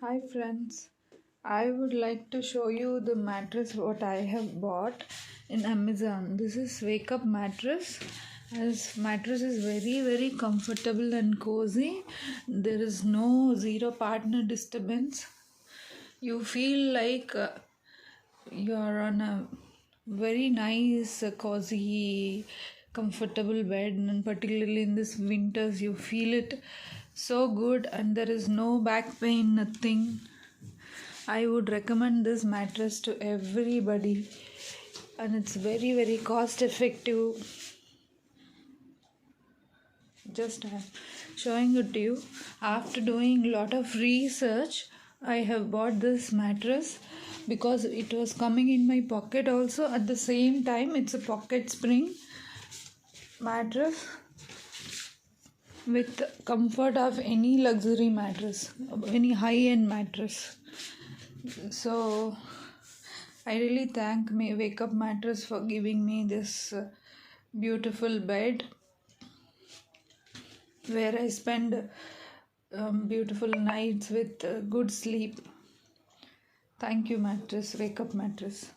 Hi friends, I would like to show you the mattress what I have bought in Amazon. This is Wakeup Mattress. This mattress is very comfortable and cozy. There is no zero partner disturbance. You feel like you are on a very nice, cozy, comfortable bed, and particularly in this winters, you feel it so good, and there is no back pain, nothing. I would recommend this mattress to everybody, and it's very cost effective. Just showing it to you. After doing a lot of research, I have bought this mattress because it was coming in my pocket also. At the same time, it's a pocket spring mattress with comfort of any luxury mattress, any high-end mattress. So I really thank Wakeup Mattress for giving me this beautiful bed where I spend beautiful nights with good sleep. Thank you, Wakeup Mattress.